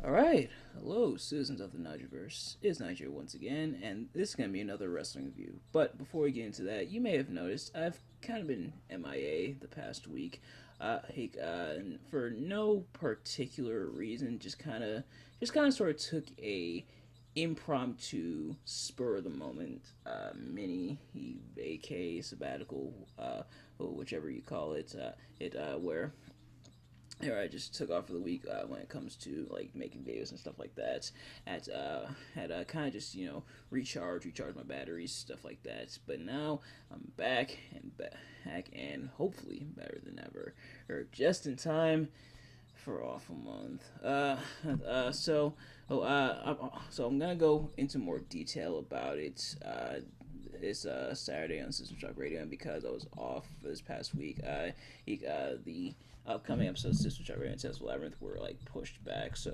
Alright, hello citizens of the Nigelverse, it's Nigel once again, and this is going to be another wrestling review. But before we get into that, you may have noticed I've kind of been MIA the past week. For no particular reason, just kind of sort of took a impromptu spur of the moment mini aka sabbatical, whichever you call it, where here I just took off for the week when it comes to like making videos and stuff like that. Had kind of just recharge my batteries, stuff like that. But now I'm back and hopefully better than ever, or just in time for off a month. So I'm gonna go into more detail about it. This Saturday on System Shock Radio, and because I was off this past week, the upcoming episodes of System Shock Radio and Tales of Labyrinth were like pushed back. So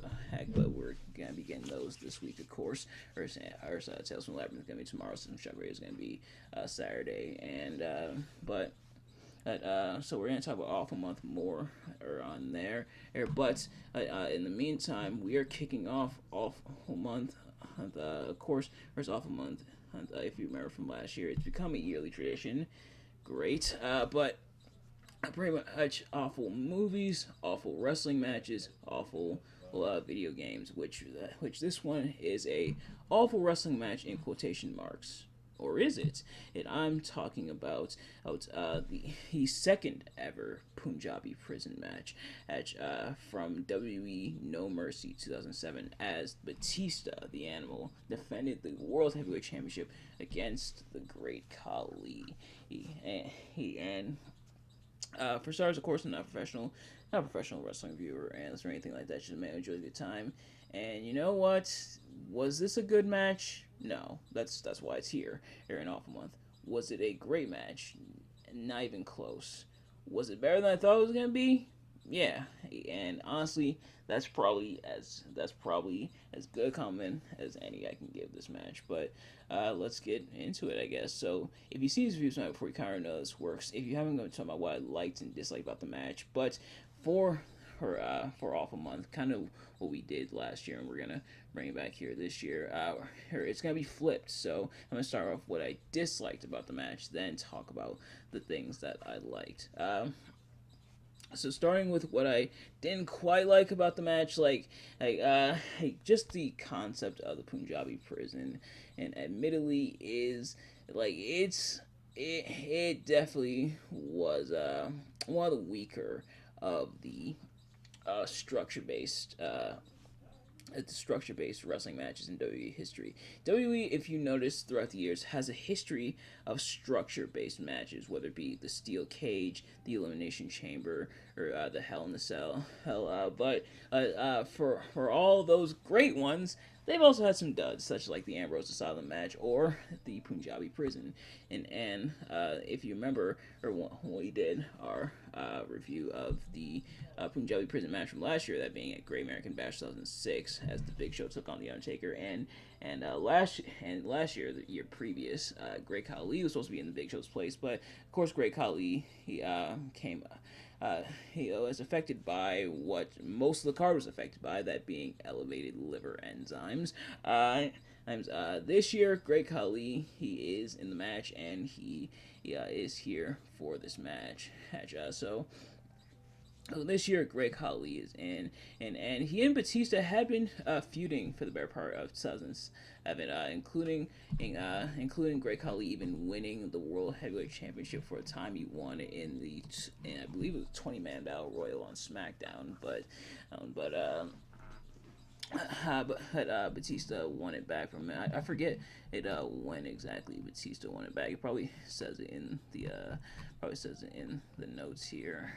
but we're gonna be getting those this week, of course. Tales from Labyrinth is gonna be tomorrow. System Shock Radio is gonna be Saturday, and so we're gonna talk about Awful Month more or on there. But in the meantime, we are kicking off Awful Month. Of course, there's Awful Month. If you remember from last year, it's become a yearly tradition. Great, but pretty much awful movies, awful wrestling matches, awful video games. Which this one is a awful wrestling match in quotation marks. Or is it? And I'm talking about the second ever Punjabi Prison Match from WWE No Mercy 2007, as Batista, the Animal, defended the World Heavyweight Championship against the Great Khali. For starters, of course, I'm not a professional wrestling viewer, analyst, or anything like that. Just man enjoy the time. And you know what? Was this a good match? No. That's why it's here in Awful Month. Was it a great match? Not even close. Was it better than I thought it was gonna be? Yeah. And honestly, that's probably as good a comment as any I can give this match. But let's get into it, I guess. So if you see these reviews before, you kind of know this works. If you haven't, going to talk about what I liked and disliked about the match, but for for Awful Month, kind of what we did last year, and we're gonna bring it back here this year. It's gonna be flipped. So I'm gonna start off what I disliked about the match, then talk about the things that I liked. So starting with what I didn't quite like about the match, just the concept of the Punjabi prison, and admittedly is it definitely was one of the weaker of the structure based wrestling matches in WWE history. WWE, if you notice throughout the years, has a history of structure based matches, whether it be the Steel Cage, the Elimination Chamber, or the Hell in the Cell. For all those great ones, they've also had some duds, such like the Ambrose Asylum match or the Punjabi Prison. And if you remember, or when we did our review of the Punjabi Prison match from last year, that being at Great American Bash 2006, as the Big Show took on the Undertaker, and last year, the year previous, Great Khali was supposed to be in the Big Show's place, but of course, Great Khali he was affected by what most of the card was affected by, that being elevated liver enzymes. This year, Great Khali, he is in the match, and he is here for this match. So this year, Great Khali is in, and he and Batista had been feuding for the better part of 2007, including Great Khali even winning the World Heavyweight Championship for a time. He won it in I believe it was 20-man Battle Royal on SmackDown, but Batista won it back from him. I forget it when exactly Batista won it back. It probably says it in the notes here,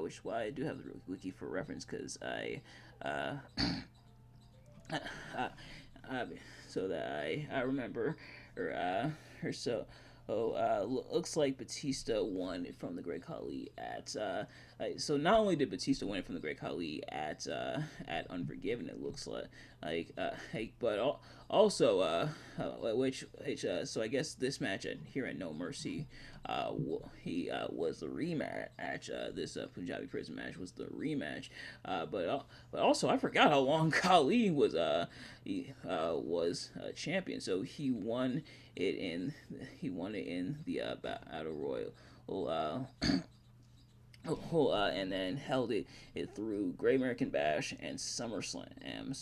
which is why I do have the wiki for reference, because so that I remember, or so. Looks like Batista won from the Great Khali at so not only did Batista win from the Great Khali at Unforgiven, it looks but also so I guess this match here at No Mercy, he was the rematch. This Punjabi Prison match was the rematch, but also I forgot how long Khali was champion. So he won it in the Battle Royal. And then held it through Great American Bash and SummerSlam.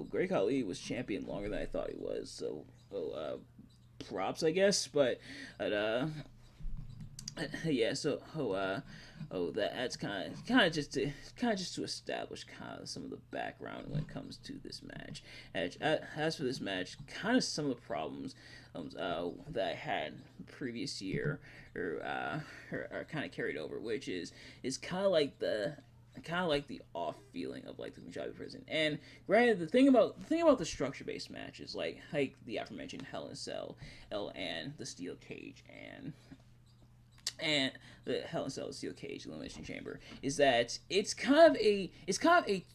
Great Khali was champion longer than I thought he was. Props, I guess. But yeah. That's kind of just to establish kind of some of the background when it comes to this match. As for this match, kind of some of the problems that I had previous year are kind of carried over, which is kind of like the off feeling of like the Punjabi Prison. And granted, the thing about the structure based matches, like the aforementioned Hell in a Cell, and the Steel Cage, and the Hell in a Cell Steel Cage Elimination Chamber, is that it's kind of a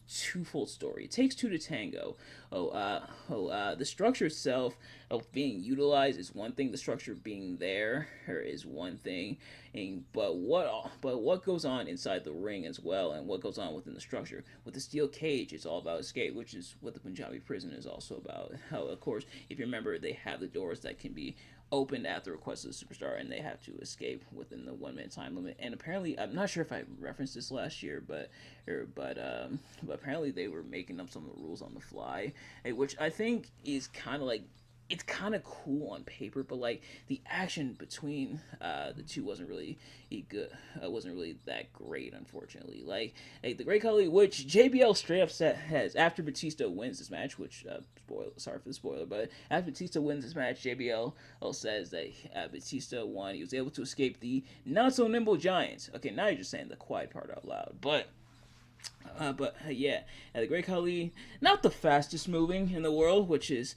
twofold story. It takes two to tango. The structure itself of being utilized is one thing. The structure being there is one thing, but what goes on inside the ring as well, and what goes on within the structure. With the Steel Cage, it's all about escape, which is what the Punjabi Prison is also about. How, of course, if you remember, they have the doors that can be opened at the request of the superstar, and they have to escape within the 1 minute time limit. And apparently, I'm not sure if I referenced this last year, but apparently they were making up some of the rules on the fly, which I think is kind of like, it's kind of cool on paper, but like the action between the two wasn't really good. Wasn't really that great, unfortunately. Like the Great Khali, which JBL straight up has after Batista wins this match, which sorry for the spoiler, but after Batista wins this match, JBL says that Batista won. He was able to escape the not so nimble giants. Okay, now you're just saying the quiet part out loud, but yeah, the Great Khali, not the fastest moving in the world, which is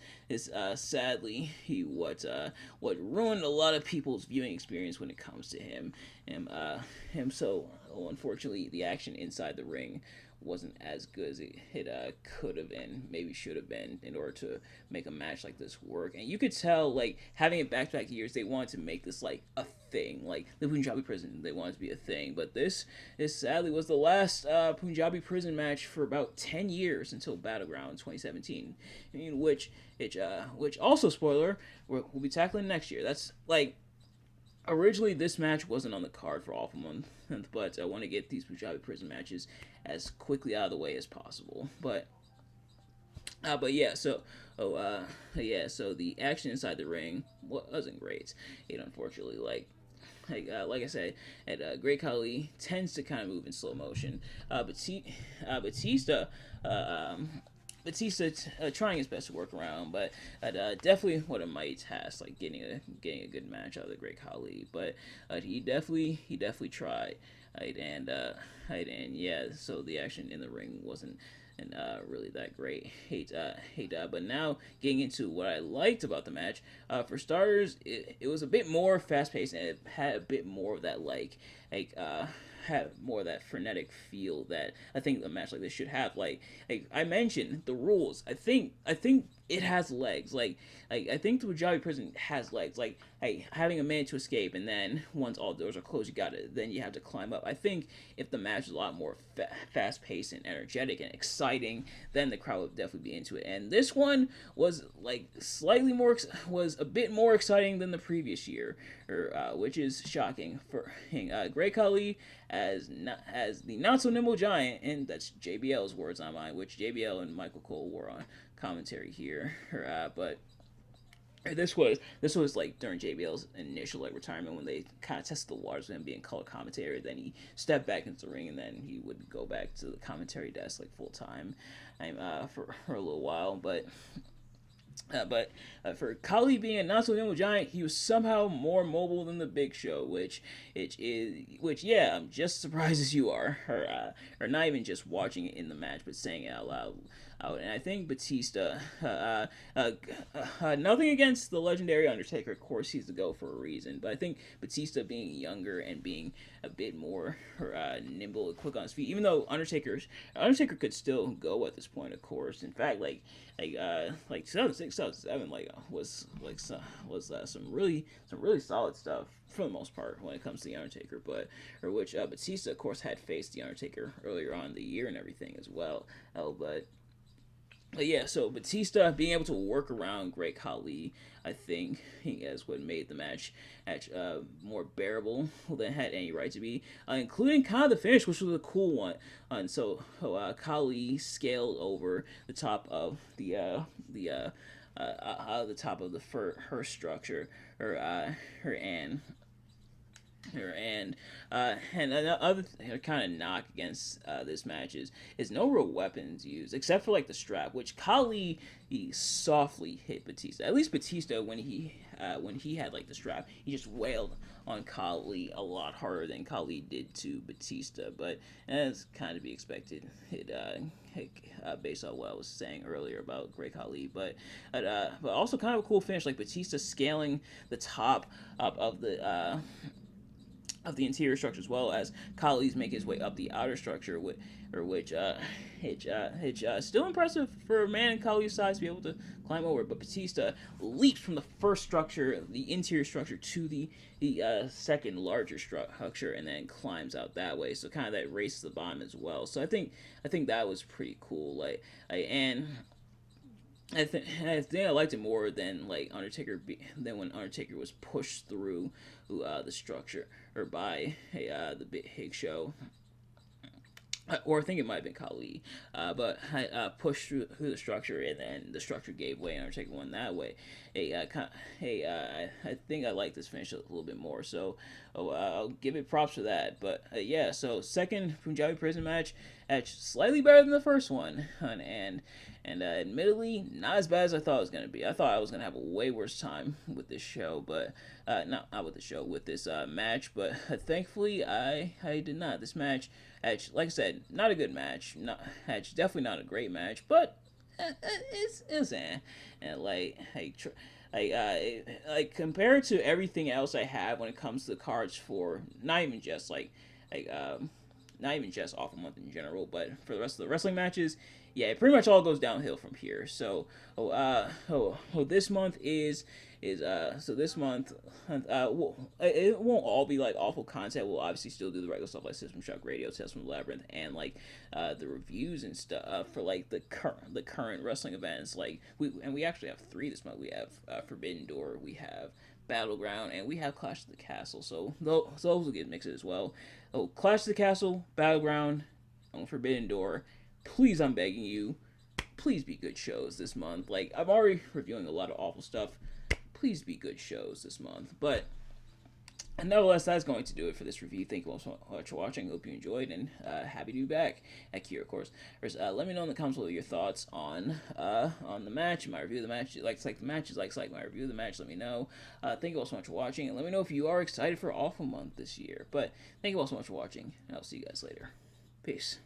sadly what ruined a lot of people's viewing experience when it comes to him. Unfortunately, the action inside the ring wasn't as good as it could have been, maybe should have been, in order to make a match like this work. And you could tell, like, having it back-to-back years, they wanted to make this like a thing, like the Punjabi Prison. They wanted to be a thing, but this sadly was the last Punjabi Prison match for about 10 years until Battleground 2017, which also, spoiler, we'll be tackling next year. That's like, originally this match wasn't on the card for Awful Month, but I want to get these Punjabi Prison matches as quickly out of the way as possible. But yeah, so the action inside the ring wasn't great. Unfortunately, like I said, Great Khali tends to kind of move in slow motion. Batista trying his best to work around, but definitely what a mighty task, like getting a good match out of the Great Khali. But he definitely tried, and yeah, so the action in the ring wasn't really that great. But now getting into what I liked about the match. For starters, it was a bit more fast paced, and it had a bit more of that had more of that frenetic feel that I think a match like this should have. Like I mentioned, the rules. I think it has legs. I think the Punjabi Prison has legs. Like having a minute to escape, and then once all doors are closed, then you have to climb up. I think if the match was a lot more fast paced and energetic and exciting, then the crowd would definitely be into it. And this one was like was a bit more exciting than the previous year, which is shocking for Great Khali as the not so nimble giant, and that's JBL's words, not mine, which JBL and Michael Cole were on commentary here. But this was like during JBL's initial retirement, when they kind of tested the waters with him being color commentator. Then he stepped back into the ring, and then he would go back to the commentary desk full time, for a little while. But for Khali being a not so nimble giant, he was somehow more mobile than the Big Show, which yeah, I'm just as surprised as you are, or not even just watching it in the match, but saying it out loud. And I think Batista, nothing against the legendary Undertaker, of course he's the GOAT for a reason, but I think Batista being younger and being a bit more nimble and quick on his feet. Even though Undertaker could still go at this point, of course. In fact, like 2006, 2007, was some really solid stuff for the most part when it comes to the Undertaker. Which Batista, of course, had faced the Undertaker earlier on in the year and everything as well. But yeah, so Batista being able to work around Great Khali, I think, is what made the match more bearable than it had any right to be, including kind of the finish, which was a cool one. And so Khali scaled over the top of the top of her structure, her and another kind of knock against this match is no real weapons used except for like the strap, which Khali he softly hit Batista. At least Batista when he had like the strap, he just wailed on Khali a lot harder than Khali did to Batista. But that's kind of to be expected. Based on what I was saying earlier about Great Khali, but also kind of a cool finish, like Batista scaling the top of the interior structure as well as Khali's make his way up the outer structure, which still impressive for a man in Khali's size to be able to climb over. But Batista leaps from the first structure, the interior structure, to the second larger structure, and then climbs out that way. So kind of that race to the bottom as well. So I think that was pretty cool. I think I liked it more than than when Undertaker was pushed through the structure or by the Big Show, or I think it might have been Khali, but I pushed through the structure, and then the structure gave way and Undertaker won that way. I think I like this finish a little bit more, so I'll give it props for that. But yeah, so second Punjabi Prison match, slightly better than the first one, and admittedly not as bad as I thought it was going to be. I thought I was going to have a way worse time with this show, but not with the show, with this match, but thankfully I did not. This match, like I said, not a good match, definitely not a great match, but it's and compared to everything else I have when it comes to the cards for not even just Awful Month in general, but for the rest of the wrestling matches, yeah, it pretty much all goes downhill from here. So, this month this month, it won't all be like awful content. We'll obviously still do the regular stuff like System Shock Radio, Tales from the Labyrinth, and the reviews and stuff for like the current wrestling events. We actually have 3 this month. We have Forbidden Door, we have Battleground, and we have Clash of the Castle. So those will get mixed as well. Oh, Clash of the Castle, Battleground, and Forbidden Door. Please, I'm begging you, please be good shows this month. I'm already reviewing a lot of awful stuff. Please be good shows this month. But nevertheless, that's going to do it for this review. Thank you all so much for watching. Hope you enjoyed, and happy to be back at Kira, of course. Let me know in the comments what your thoughts on the match, my review of the match. Like the match, like my review of the match. Let me know. Thank you all so much for watching, and let me know if you are excited for Awful Month this year. But thank you all so much for watching, and I'll see you guys later. Peace.